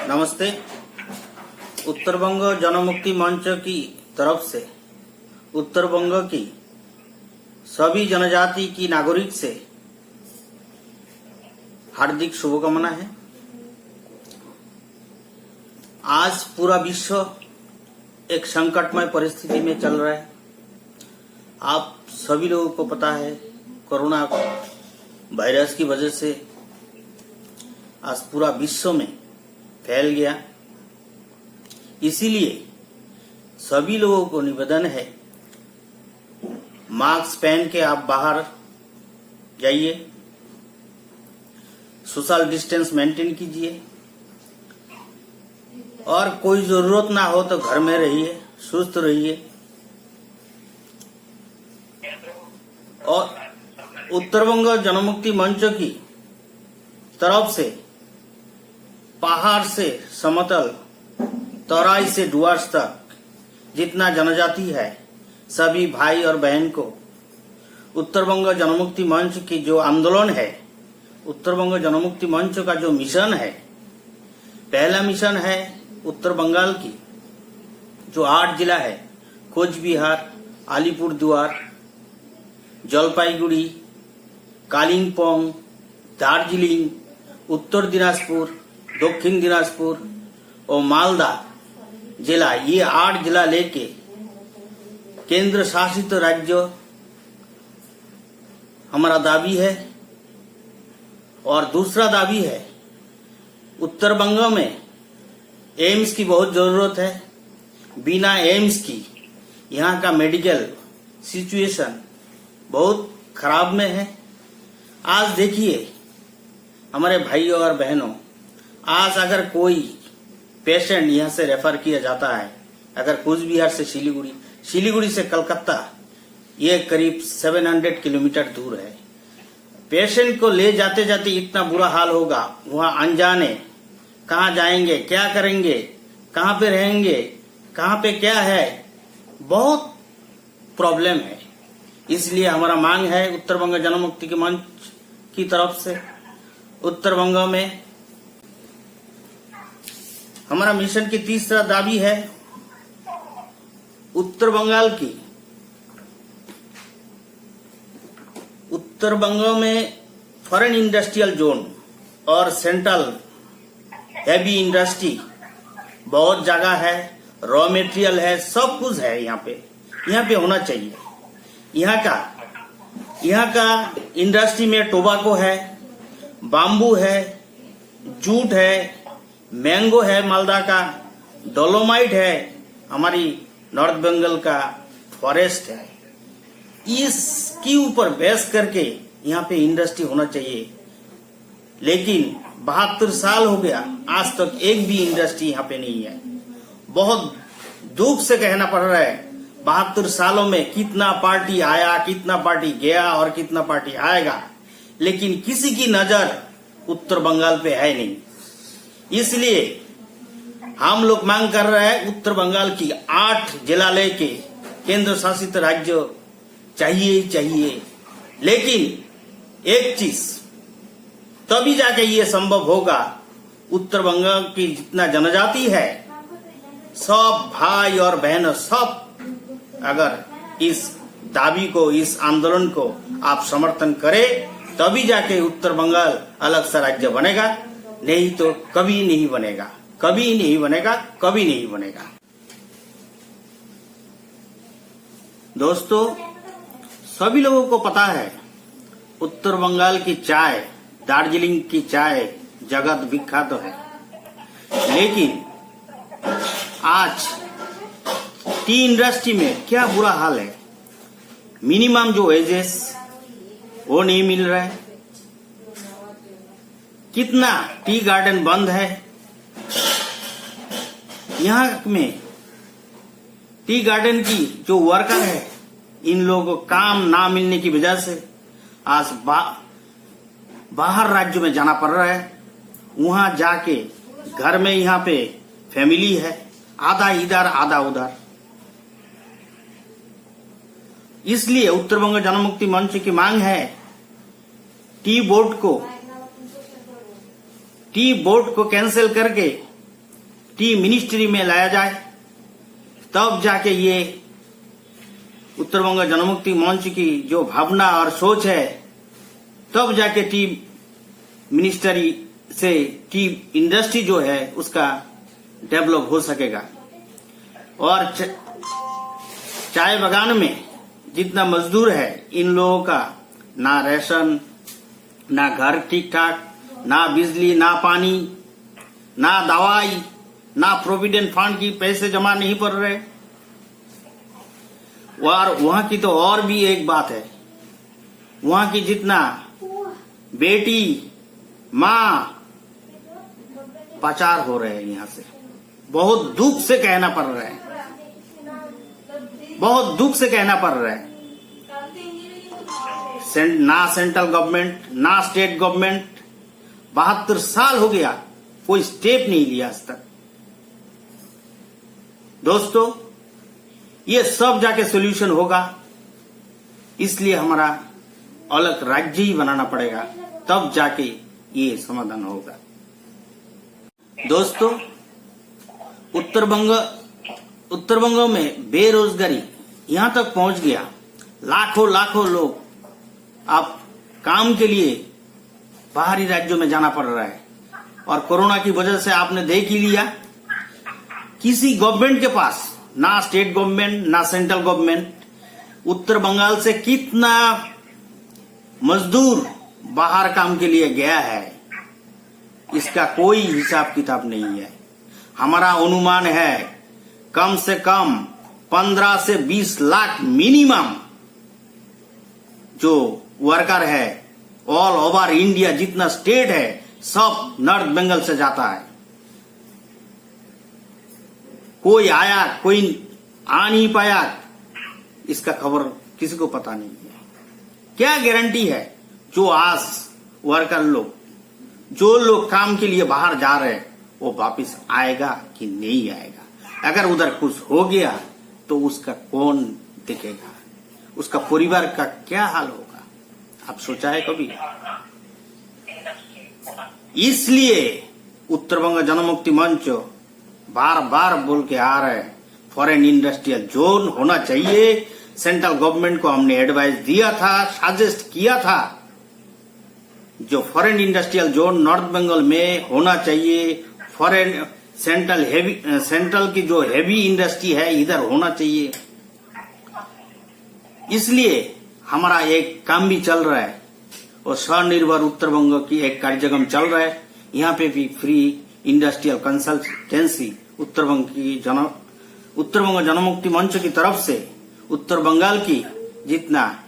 नमस्ते। उत्तर बंग जनमुक्ति मंच की तरफ से उत्तर बंग की सभी जनजाति की नागरिक से हार्दिक शुभकामना है। आज पूरा विश्व एक संकटमय परिस्थिति में चल रहा है। आप सभी लोगों को पता है, कोरोना वायरस की वजह से आज पूरा विश्व में फैल गया। इसीलिए सभी लोगों को निवेदन है, मास्क पहन के आप बाहर जाइए, सोशल डिस्टेंस मेंटेन कीजिए और कोई जरूरत ना हो तो घर में रहिए, सुस्त रहिए। और उत्तर बंग जनमुक्ति मंच की तरफ से पहाड़ से समतल, तराई से डुवर्स तक जितना जनजाति है, सभी भाई और बहन को उत्तर बंग जनमुक्ति मंच की जो आंदोलन है, उत्तर बंग जनमुक्ति मंच का जो मिशन है, पहला मिशन है उत्तर बंगाल की जो 8 जिला है, कोच बिहार, अलीपुरदुआर, जलपाईगुड़ी, कालिम्पोंग, दार्जिलिंग, उत्तर दिनाजपुर, दक्षिण दिनाजपुर और मालदा जिला, ये 8 जिला लेके केंद्र शासित राज्य हमारा दाबी है। और दूसरा दाबी है, उत्तर बंग में एम्स की बहुत जरूरत है। बिना एम्स की यहाँ का मेडिकल सिचुएशन बहुत खराब में है। आज देखिए हमारे भाइयों और बहनों, आज अगर कोई पेशेंट यहाँ से रेफर किया जाता है, अगर कूच बिहार से सिलीगुड़ी, सिलीगुड़ी से कलकत्ता, ये करीब 700 किलोमीटर दूर है। पेशेंट को ले जाते जाते इतना बुरा हाल होगा, वहाँ अनजाने कहाँ जाएंगे, क्या करेंगे, कहाँ पे रहेंगे, कहाँ पे क्या है, बहुत प्रॉब्लम है। इसलिए हमारा मांग है उत्तर बंग जनमुक्ति के मंच की तरफ से, उत्तर बंग में हमारा मिशन की तीसरा दाबी है, उत्तर बंगाल की, उत्तर बंग में फॉरेन इंडस्ट्रियल जोन और सेंट्रल हैवी इंडस्ट्री बहुत जगह है, रॉ मटेरियल है, सब कुछ है यहाँ पे होना चाहिए। यहाँ का इंडस्ट्री में टोबाको है, बाम्बू है, जूट है, मैंगो है, मालदा का डोलोमाइट है, हमारी नॉर्थ बंगाल का फॉरेस्ट है। इसके ऊपर बेस करके यहाँ पे इंडस्ट्री होना चाहिए। लेकिन 72 साल हो गया, आज तक एक भी इंडस्ट्री यहाँ पे नहीं है। बहुत दुख से कहना पड़ रहा है, 72 सालों में कितना पार्टी आया, कितना पार्टी गया और कितना पार्टी आएगा, लेकिन किसी की नजर उत्तर बंगाल पे है नहीं। इसलिए हम लोग मांग कर रहे हैं, उत्तर बंगाल की 8 जिला लेके केंद्र शासित राज्य चाहिए। लेकिन एक चीज, तभी जाके ये संभव होगा, उत्तर बंगाल की जितना जनजाति है, सब भाई और बहन सब अगर इस दाबी को, इस आंदोलन को आप समर्थन करें, तभी जाके उत्तर बंगाल अलग सा राज्य बनेगा, नहीं तो कभी नहीं बनेगा, कभी नहीं बनेगा, कभी नहीं बनेगा। दोस्तों, सभी लोगों को पता है, उत्तर बंगाल की चाय, दार्जिलिंग की चाय जगत विख्यात है। लेकिन आज टी इंडस्ट्री में क्या बुरा हाल है। मिनिमम जो वेजेस वो नहीं मिल रहा है। कितना टी गार्डन बंद है। यहाँ में टी गार्डन की जो वर्कर है, इन लोगों को काम ना मिलने की वजह से आज बाहर राज्यों में जाना पड़ रहा है। वहां जाके घर में यहाँ पे फैमिली है, आधा इधर आधा उधर। इसलिए उत्तर बंग जनमुक्ति मंच की मांग है, टी बोर्ड को कैंसिल करके टी मिनिस्ट्री में लाया जाए, तब जाके ये उत्तर बंग जनमुक्ति मंच की जो भावना और सोच है, तब जाके टी मिनिस्ट्री से टी इंडस्ट्री जो है उसका डेवलप हो सकेगा। और चाय बागान में जितना मजदूर है, इन लोगों का ना राशन, ना घर ठीक ठाक, ना बिजली, ना पानी, ना दवाई, ना प्रोविडेंट फंड की पैसे जमा नहीं पड़ रहे। और वहां की तो और भी एक बात है, वहां की जितना बेटी माँ पाचार हो रहे हैं यहाँ से, बहुत दुख से कहना पड़ रहा है, बहुत दुख से कहना पड़ रहा है। ना सेंट्रल गवर्नमेंट ना स्टेट गवर्नमेंट 72 साल हो गया, कोई स्टेप नहीं लिया आज तक। दोस्तों, ये सब जाके सोल्यूशन होगा, इसलिए हमारा अलग राज्य ही बनाना पड़ेगा, तब जाके ये समाधान होगा। दोस्तों, उत्तर बंग में बेरोजगारी यहां तक पहुंच गया, लाखों लोग अब काम के लिए बाहरी राज्यों में जाना पड़ रहा है। और कोरोना की वजह से आपने देख ही लिया, किसी गवर्नमेंट के पास, ना स्टेट गवर्नमेंट ना सेंट्रल गवर्नमेंट, उत्तर बंगाल से कितना मजदूर बाहर काम के लिए गया है, इसका कोई हिसाब किताब नहीं है। हमारा अनुमान है कम से कम 15 से 20 लाख मिनिमम जो वर्कर है ऑल ओवर इंडिया, जितना स्टेट है सब नॉर्थ बंगाल से जाता है। कोई आया, कोई आ नहीं पाया, इसका खबर किसी को पता नहीं है। क्या गारंटी है जो आज वर्कर लोग, जो लोग काम के लिए बाहर जा रहे हैं, वो वापस आएगा कि नहीं आएगा? अगर उधर कुछ हो गया तो उसका कौन देखेगा? उसका परिवार का क्या हाल होगा? आप सोचा है कभी? इसलिए उत्तर बंग जनमुक्ति मंच बार बार बोल के आ रहे हैं, फॉरेन इंडस्ट्रियल जोन होना चाहिए। सेंट्रल गवर्नमेंट को हमने एडवाइस दिया था, सजेस्ट किया था, जो foreign industrial zone north Bengal में होना चाहिए। फॉरेन सेंट्रल की जो हेवी इंडस्ट्री है इधर होना चाहिए। इसलिए हमारा एक काम भी चल रहा है, और स्वनिर्भर उत्तर बंग की एक कार्यक्रम चल रहा है। यहाँ पे भी फ्री इंडस्ट्रियल कंसल्टेंसी उत्तर बंग जनमुक्ति मंच की तरफ से उत्तर बंगाल की जितना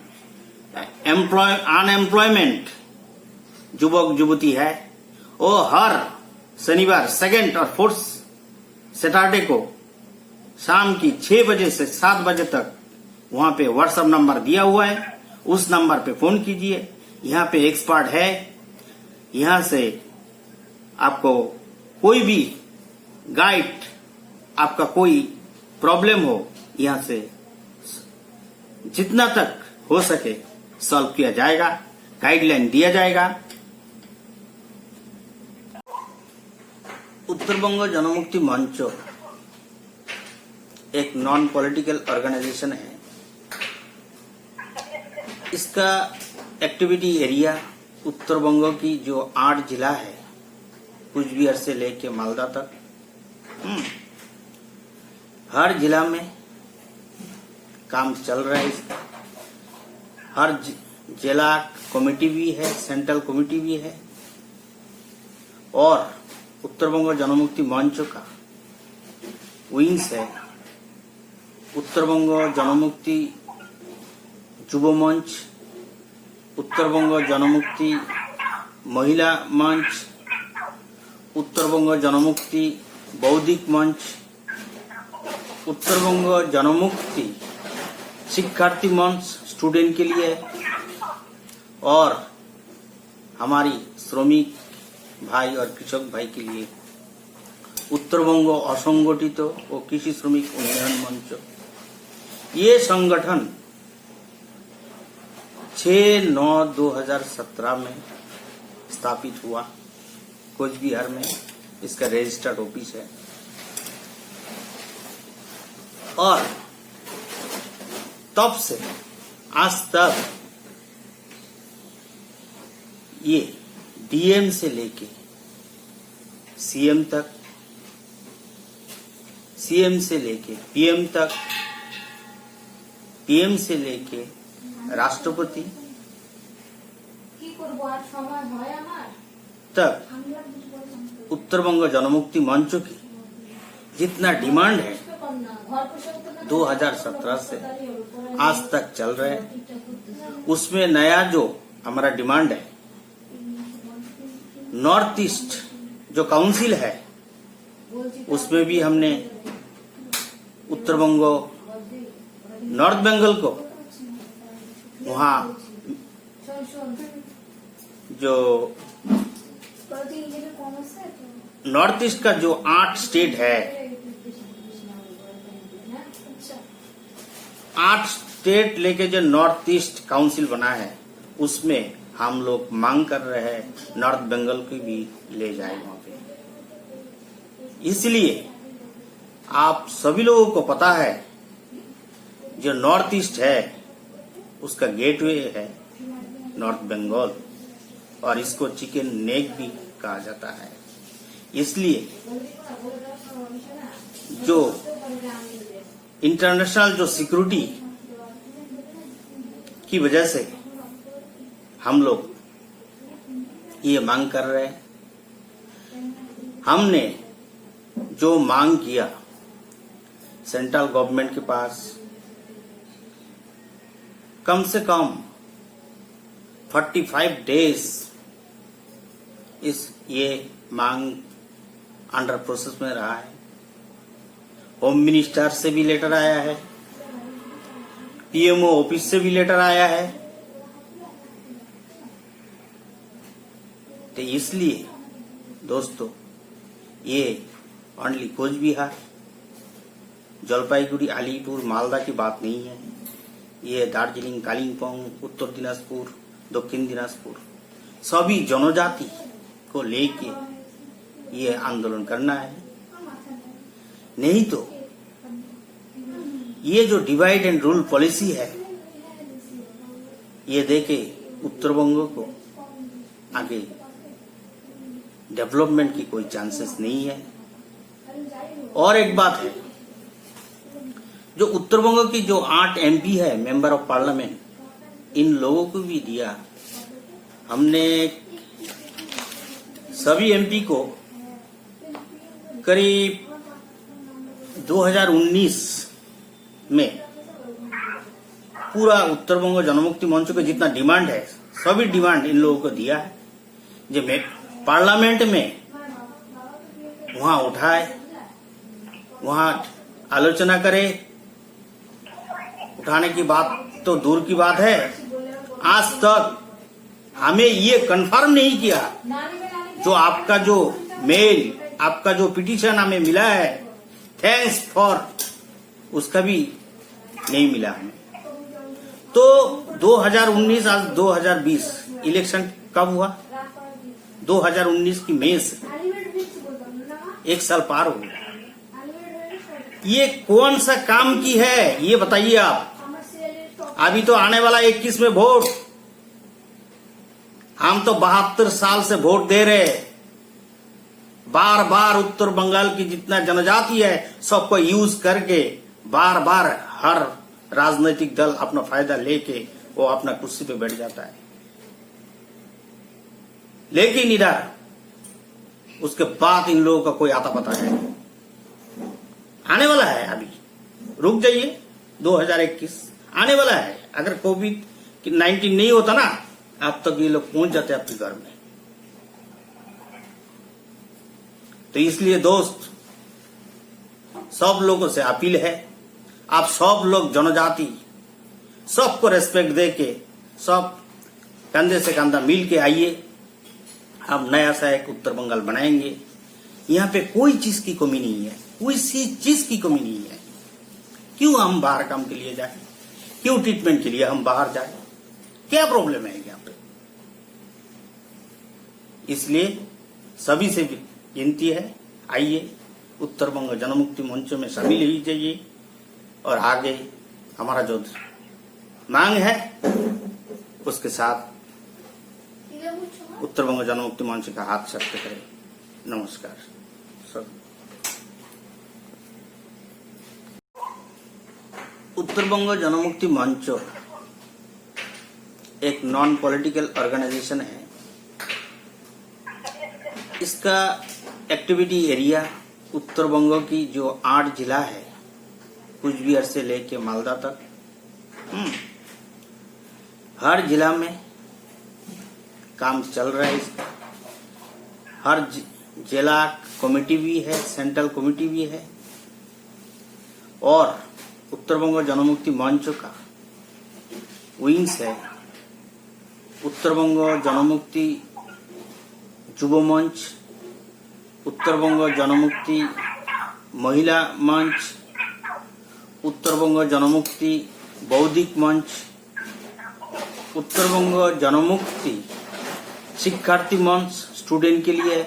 अनएम्प्लॉयमेंट युवक युवती है, वो हर शनिवार 2nd और 4th सैटरडे को शाम की 6 बजे से 7 बजे तक वहां पे व्हाट्सएप नंबर दिया हुआ है, उस नंबर पे फोन कीजिए। यहाँ पे एक्सपर्ट है, यहाँ से आपको कोई भी गाइड, आपका कोई प्रॉब्लम हो, यहाँ से जितना तक हो सके सॉल्व किया जाएगा, गाइडलाइन दिया जाएगा। उत्तर बंग जनमुक्ति मंच एक नॉन पॉलिटिकल ऑर्गेनाइजेशन है। इसका एक्टिविटी एरिया उत्तर बंग की जो 8 जिला है, कुछ बिहार से लेके मालदा तक, हर जिला में काम चल रहा है इसका। हर जिला कमेटी भी है, सेंट्रल कमेटी भी है, और उत्तर बंग जनमुक्ति मंच का विंग्स है। उत्तर बंग जनमुक्ति युवा मंच, उत्तर बंग जनमुक्ति महिला मंच, उत्तर बंग जनमुक्ति बौद्धिक मंच, उत्तर बंग जनमुक्ति शिक्षार्थी मंच स्टूडेंट के लिए, और हमारी श्रमिक भाई और कृषक भाई के लिए उत्तर बंग असंगठित और कृषि श्रमिक उन्नयन मंच। ये संगठन 6/9/2017 में स्थापित हुआ, कोच बिहार में इसका रजिस्टर्ड ऑफिस है। और तब से आज तक ये डीएम से लेके सीएम तक, सीएम से लेके पीएम तक, पीएम से लेके राष्ट्रपति तक उत्तरबंग जनमुक्ति मंच की जितना डिमांड है 2017 से आज तक चल रहे हैं, उसमें नया जो हमारा डिमांड है, नॉर्थ ईस्ट जो काउंसिल है उसमें भी हमने उत्तर बंगो, नॉर्थ बंगाल को, वहाँ जो नॉर्थ ईस्ट का जो 8 स्टेट है, 8 स्टेट लेके जो नॉर्थ ईस्ट काउंसिल बना है उसमें हम लोग मांग कर रहे हैं नॉर्थ बंगाल की भी ले जाए वहां पे। इसलिए आप सभी लोगों को पता है जो नॉर्थ ईस्ट है उसका गेटवे है नॉर्थ बंगाल, और इसको चिकन नेक भी कहा जाता है। इसलिए जो इंटरनेशनल जो सिक्योरिटी की वजह से हम लोग ये मांग कर रहे हैं। हमने जो मांग किया सेंट्रल गवर्नमेंट के पास, कम से कम 45 डेज इस ये मांग अंडर प्रोसेस में रहा है। होम मिनिस्टर से भी लेटर आया है, पीएमओ ऑफिस से भी लेटर आया है। तो इसलिए दोस्तों ये ओनली कोच बिहार, जलपाईगुड़ी, अलीपुर, मालदा की बात नहीं है। ये दार्जिलिंग, कालिम्पोंग, उत्तर दिनाजपुर, दक्षिण दिनाजपुर सभी जनजाति को लेके ये आंदोलन करना है। नहीं तो ये जो डिवाइड एंड रूल पॉलिसी है ये देके उत्तर बंग को आगे डेवलपमेंट की कोई चांसेस नहीं है। और एक बात है, जो उत्तर बंग की जो 8 एमपी है, मेंबर ऑफ पार्लियामेंट, इन लोगों को भी दिया हमने। सभी एमपी को करीब 2019 में पूरा उत्तर बंग जनमुक्ति मंच का जितना डिमांड है सभी डिमांड इन लोगों को दिया है। जो पार्लियामेंट में वहां उठाए, वहां आलोचना करे। उठाने की बात तो दूर की बात है, आज तक हमें ये कंफर्म नहीं किया। जो आपका जो मेल, आपका जो पिटीशन हमें मिला है, थैंक्स फॉर, उसका भी नहीं मिला हमें। तो 2019 आज 2020 इलेक्शन कब हुआ? 2019 की मई से 1 साल पार हो गया। ये कौन सा काम की है ये बताइए आप। अभी तो आने वाला 21 में वोट, हम तो 72 साल से वोट दे रहे। बार बार उत्तर बंगाल की जितना जनजाति है सबको यूज करके बार बार हर राजनीतिक दल अपना फायदा लेके वो अपना कुर्सी पे बैठ जाता है। लेकिन इधर उसके बाद इन लोगों का कोई आता पता है। आने वाला है, अभी रुक जाइए, 2021 आने वाला है। अगर कोविड-19 नहीं होता ना, अब तक ये लोग पहुंच जाते अपने घर में। तो इसलिए दोस्त, सब लोगों से अपील है, आप सब लोग जनजाति सबको रेस्पेक्ट देके सब कंधे से कंधा मिल के आइए। हम नया सा एक उत्तर बंगाल बनाएंगे। यहाँ पे कोई चीज की कमी नहीं है, कोई सी चीज की कमी नहीं है। क्यों हम बाहर काम के लिए जाए? क्यों ट्रीटमेंट के लिए हम बाहर जाए? क्या प्रॉब्लम है यहाँ पे? इसलिए सभी से विनती है, आइए उत्तर बंग जनमुक्ति मंच में शामिल लीजिए। और आगे हमारा जो मांग है उसके साथ उत्तर बंग जनमुक्ति मंच का हाथ शक्त करें। नमस्कार सब। उत्तर बंग जनमुक्ति मंच एक नॉन पॉलिटिकल ऑर्गेनाइजेशन है। इसका एक्टिविटी एरिया उत्तर बंग की जो 8 जिला है, कुछ बिहार से लेके मालदा तक, हर जिला में काम चल रहा है इसका। हर जिला कमेटी भी है, सेंट्रल कमेटी भी है, और उत्तर बंग जनमुक्ति मंच का विंग्स है। उत्तर बंग जनमुक्ति युवा मंच, उत्तर बंग जनमुक्ति महिला मंच, उत्तर बंग जनमुक्ति बौद्धिक मंच, उत्तर बंग जनमुक्ति शिक्षार्थी मंच स्टूडेंट के लिए,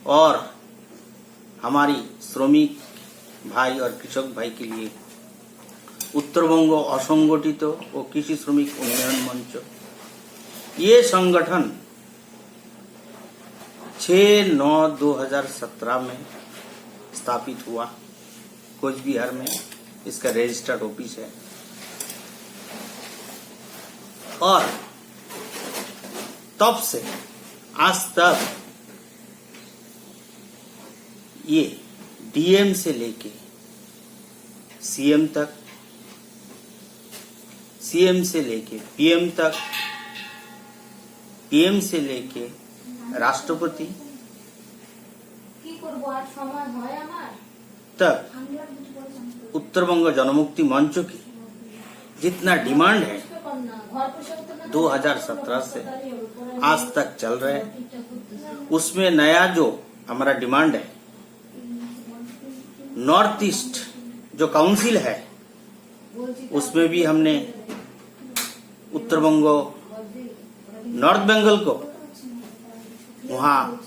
और हमारी श्रमिक भाई और कृषक भाई के लिए उत्तर बंग असंगठित और कृषि श्रमिक उन्नयन मंच। ये संगठन 6/9/2017 में स्थापित हुआ। कोच बिहार में इसका रजिस्टर्ड ऑफिस है, और तब से आज तक ये डीएम से लेके सीएम तक, सीएम से लेके पीएम तक, पीएम से लेके राष्ट्रपति तक उत्तर बंग जनमुक्ति मंच की जितना डिमांड है 2017 से आज तक चल रहे हैं। उसमें नया जो हमारा डिमांड है, नॉर्थ ईस्ट जो काउंसिल है, उसमें भी हमने उत्तर बंगो नॉर्थ बंगाल को, वहाँ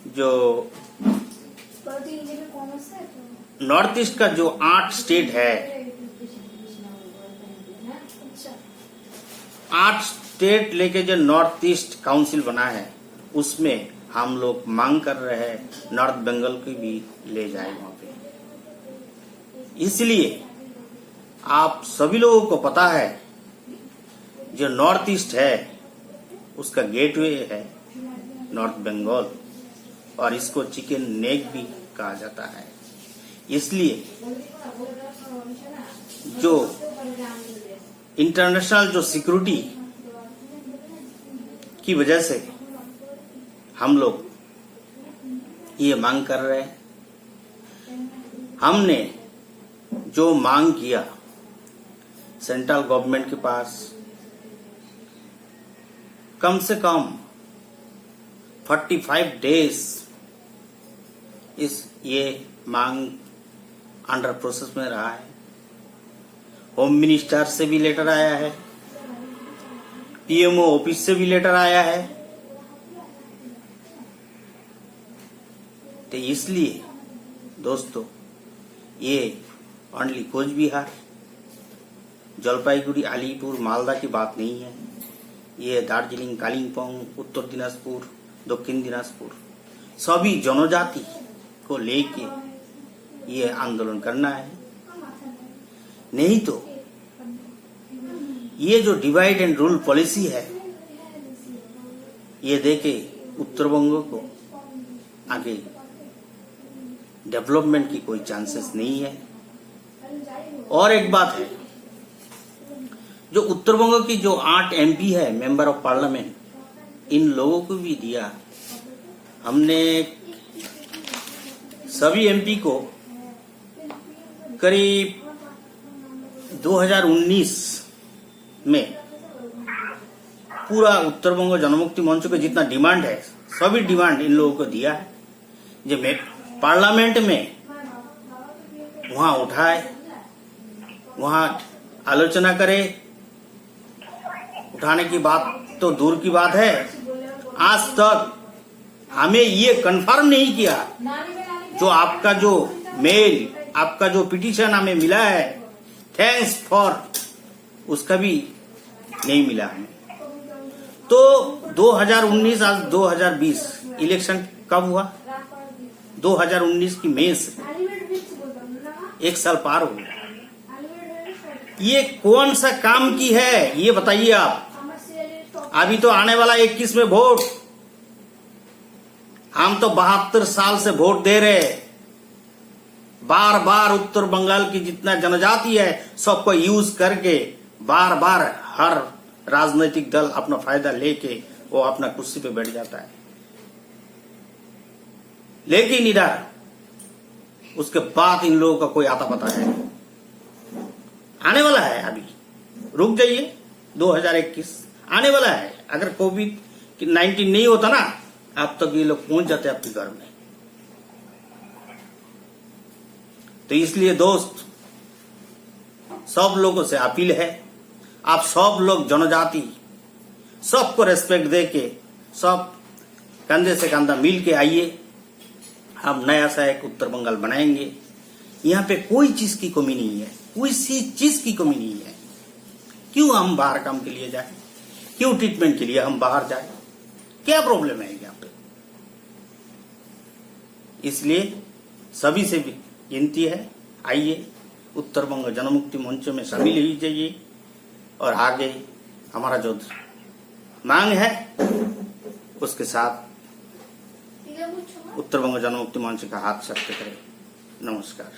जो नॉर्थ ईस्ट का जो 8 स्टेट है, 8 स्टेट लेके जो नॉर्थ ईस्ट काउंसिल बना है, उसमें हम लोग मांग कर रहे हैं नॉर्थ बंगाल की भी ले जाए वहां पे। इसलिए आप सभी लोगों को पता है जो नॉर्थ ईस्ट है उसका गेटवे है नॉर्थ बंगाल, और इसको चिकन नेक भी कहा जाता है। इसलिए जो इंटरनेशनल जो सिक्योरिटी की वजह से हम लोग ये मांग कर रहे हैं। हमने जो मांग किया सेंट्रल गवर्नमेंट के पास, कम से कम 45 डेज ये मांग अंडर प्रोसेस में रहा है। होम मिनिस्टर से भी लेटर आया है, पीएमओ ऑफिस से भी लेटर आया है। तो इसलिए दोस्तों, ये ओनली कोच बिहार, जलपाईगुड़ी, अलीपुर, मालदा की बात नहीं है। ये दार्जिलिंग, कालिम्पोंग, उत्तर दिनाजपुर, दक्षिण दिनाजपुर, सभी जनजाति को लेके ये आंदोलन करना है। नहीं तो ये जो डिवाइड एंड रूल पॉलिसी है, ये देके उत्तर बंग को आगे डेवलपमेंट की कोई चांसेस नहीं है। और एक बात है, जो उत्तर बंग की जो 8 एमपी है, मेंबर ऑफ पार्लियामेंट, इन लोगों को भी दिया हमने। सभी एमपी को करीब 2019 में पूरा उत्तर बंग जनमुक्ति मंच को जितना डिमांड है, सभी डिमांड इन लोगों को दिया है। जो पार्लियामेंट में वहां उठाए, वहां आलोचना करे। उठाने की बात तो दूर की बात है, आज तक हमें ये कंफर्म नहीं किया जो आपका जो मेल, आपका जो पिटीशन हमें मिला है, थैंक्स फॉर, उसका भी नहीं मिला हमें। तो 2019 आज 2020 इलेक्शन कब हुआ? 2019 की मई से 1 साल पार हो गया। ये कौन सा काम की है ये बताइए आप। अभी तो आने वाला 21 में वोट, हम तो 72 साल से वोट दे रहे, बार बार उत्तर बंगाल की जितना जनजाति है सबको यूज करके बार बार हर राजनीतिक दल अपना फायदा लेके वो अपना कुर्सी पे बैठ जाता है। लेकिन इधर उसके बाद इन लोगों का कोई आता पता है? आने वाला है, अभी रुक जाइए, 2021 आने वाला है। अगर कोविड-19 नहीं होता ना, अब तक ये लोग पहुंच जाते आपके घर में। तो इसलिए दोस्त, सब लोगों से अपील है, आप सब लोग जनजाति सबको रेस्पेक्ट देके सब कंधे से कंधा मिल के आइए, हम नया सा एक उत्तर बंगाल बनाएंगे। यहाँ पे कोई चीज की कमी नहीं है, कोई सी चीज की कमी नहीं है। क्यों हम बाहर काम के लिए जाए? क्यों ट्रीटमेंट के लिए हम बाहर जाए? क्या प्रॉब्लम है यहाँ पे? इसलिए सभी से भी विनती है, आइए उत्तर बंग जनमुक्ति मंच में शामिल ही जाइए और आगे हमारा जो मांग है उसके साथ उत्तर बंग जनमुक्ति मंच का हाथ शक्त करें। नमस्कार।